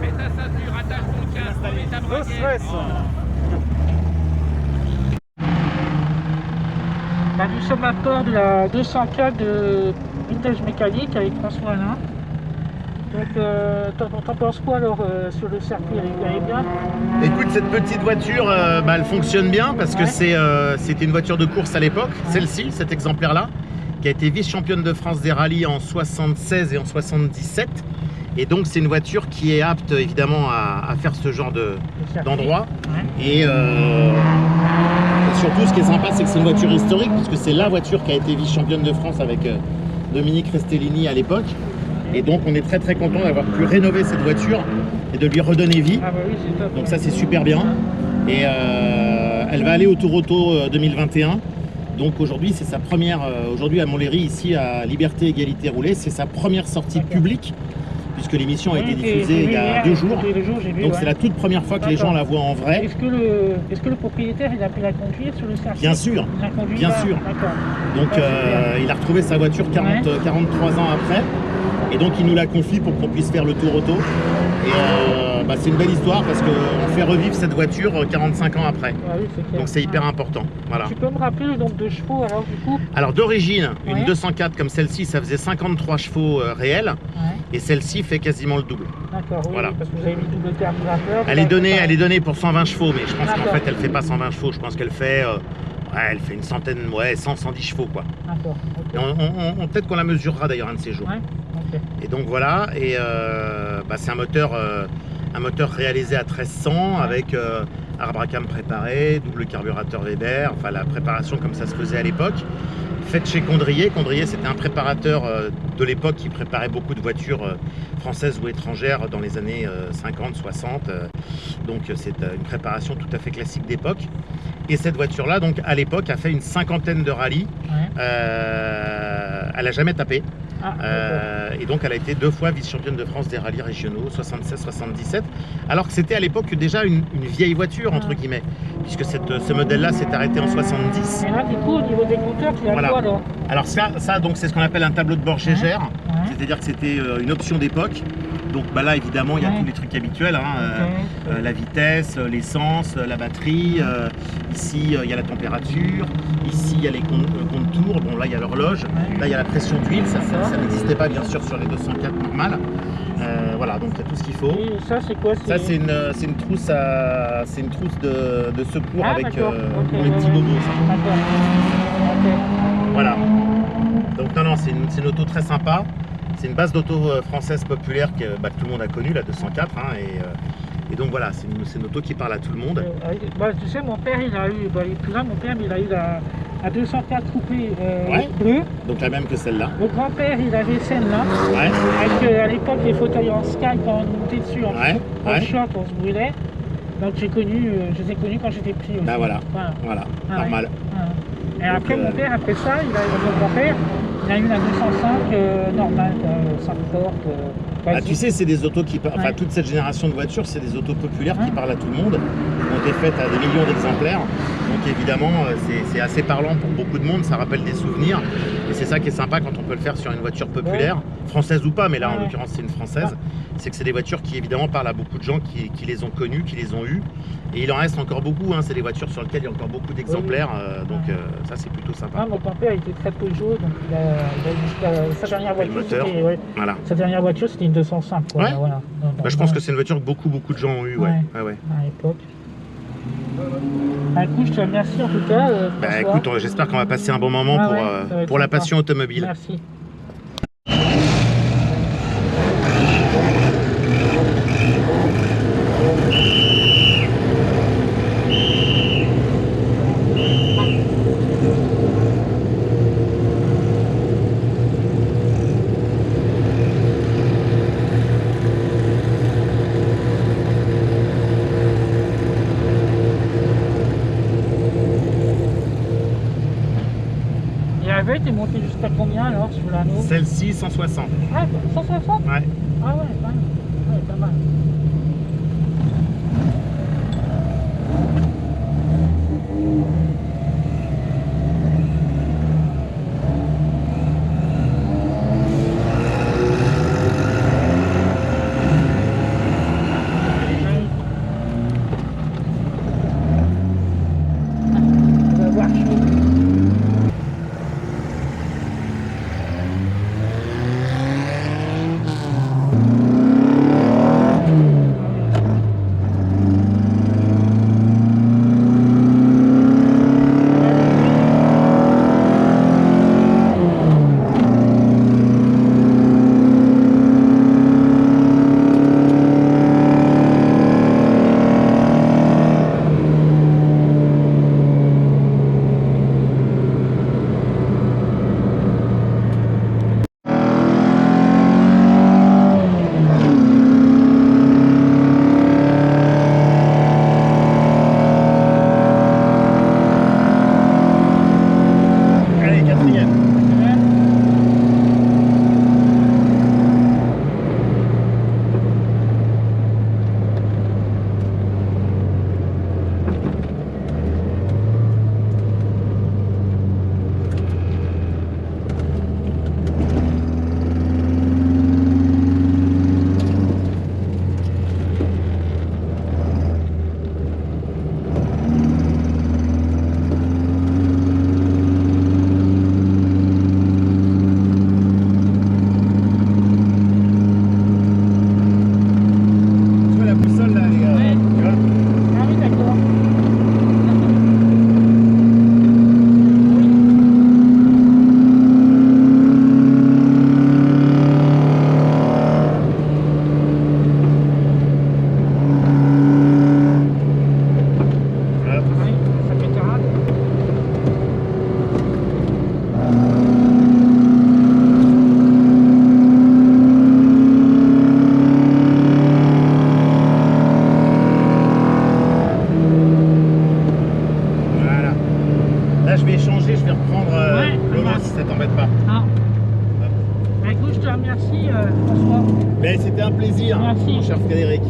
Mets ta ceinture, attache ton casque, mets ta No braguette. stress. Bah, nous sommes à bord de la 204 de Vintage Mécanique avec François Alain. Donc, t'en penses quoi alors sur le circuit? Elle est bien? Écoute, cette petite voiture, elle fonctionne bien parce que c'était une voiture de course à l'époque, celle-ci, cet exemplaire-là, qui a été vice-championne de France des rallyes en 76 et en 77. Et donc, c'est une voiture qui est apte évidemment à faire ce genre d'endroit. Et surtout, ce qui est sympa, c'est que c'est une voiture historique puisque c'est la voiture qui a été vice-championne de France avec Dominique Restellini à l'époque. Et donc on est très très content d'avoir pu rénover cette voiture et de lui redonner vie. Ah bah oui, c'est top. Donc ça c'est super bien. Et elle va aller au Tour Auto 2021. Donc aujourd'hui c'est sa première, aujourd'hui à Montlhéry, ici à Liberté, Égalité, Rouler, c'est sa première sortie publique puisque l'émission a été diffusée il y a 2 jours. Donc c'est la toute première fois que les gens la voient en vrai. Est-ce que le propriétaire il a pu la conduire sur le circuit? Bien sûr, bien sûr. Donc il a retrouvé sa voiture 43 ans après. Et donc il nous la confie pour qu'on puisse faire le Tour Auto. Et c'est une belle histoire parce qu'on fait revivre cette voiture 45 ans après. Ah oui, c'est clair. Donc c'est hyper important. Voilà. Tu peux me rappeler le nombre de chevaux alors du coup? Alors d'origine, une 204 comme celle-ci, ça faisait 53 chevaux réels. Et celle-ci fait quasiment le double. D'accord, oui, voilà. Parce que vous avez mis double carburateur. Elle est donnée pour 120 chevaux, mais je pense qu'en fait elle fait pas 120 chevaux. Je pense qu'elle fait, elle fait une centaine, 100-110 chevaux quoi. D'accord. Okay. Peut-être qu'on la mesurera d'ailleurs un de ces jours. Ouais. Okay. Et donc voilà, et c'est un moteur réalisé à 1300 avec arbre à cam préparé, double carburateur Weber, enfin la préparation comme ça se faisait à l'époque. Faite chez Condrier. Condrier c'était un préparateur de l'époque qui préparait beaucoup de voitures françaises ou étrangères dans les années 50-60. Donc c'est une préparation tout à fait classique d'époque. Et cette voiture-là, donc à l'époque, a fait une 50aine de rallyes. Elle n'a jamais tapé. Et donc elle a été 2 fois vice-championne de France des rallyes régionaux, 76-77, alors que c'était à l'époque déjà une vieille voiture entre guillemets, puisque ce modèle-là s'est arrêté en 70. Et là du coup au niveau des compteurs, tu as quoi alors? Alors ça donc c'est ce qu'on appelle un tableau de bord Gégère, c'est-à-dire que c'était une option d'époque. Donc là évidemment il y a tous les trucs habituels, la vitesse, l'essence, la batterie, ici il y a la température, ici il y a les comptes tours, bon là il y a l'horloge, là il y a la pression d'huile, ça n'existait pas bien sûr sur les 204 normales. Voilà, donc il y a tout ce qu'il faut. Et ça c'est quoi? Ça c'est une trousse de secours avec pour les petits bobos. Voilà. Donc non, c'est une auto très sympa. C'est une base d'auto française populaire que tout le monde a connue, la 204. Et donc voilà, c'est une auto qui parle à tout le monde. Tu sais, mon père, il a eu, il est plus là, mon père, mais il a eu la 204 coupée bleue. Donc la même que celle-là. Mon grand-père, il avait celle-là. Avec à l'époque les fauteuils en sky quand on montait dessus en short, on se brûlait. Donc je les ai connus quand j'étais petit aussi. Voilà, normal. Et après mon père, après ça, mon grand-père, il a eu la 205 normale, 5 portes. Tu sais, c'est des autos qui parlent, toute cette génération de voitures, c'est des autos populaires qui parlent à tout le monde, qui ont été faites à des millions d'exemplaires. Donc évidemment, c'est assez parlant pour beaucoup de monde, ça rappelle des souvenirs. Et c'est ça qui est sympa quand on peut le faire sur une voiture populaire, française ou pas, mais là en l'occurrence c'est une française. C'est que c'est des voitures qui évidemment parlent à beaucoup de gens qui les ont connues, qui les ont eues. Et il en reste encore beaucoup, c'est des voitures sur lesquelles il y a encore beaucoup d'exemplaires, donc ça c'est plutôt sympa. Mon grand-père était très Peugeot, donc il a sa dernière voiture, sa dernière voiture c'était une 205. Quoi, voilà. Je pense que c'est une voiture que beaucoup de gens ont eu à l'époque. Écoute, je te remercie en tout cas. Écoute, j'espère qu'on va passer un bon moment pour la passion automobile. Merci. T'es monté jusqu'à combien alors sur l'anneau? Celle-ci 160. Ah, 160? Ouais. Ah ouais, pas mal. François. Mais c'était un plaisir, Merci. mon cher Frédéric.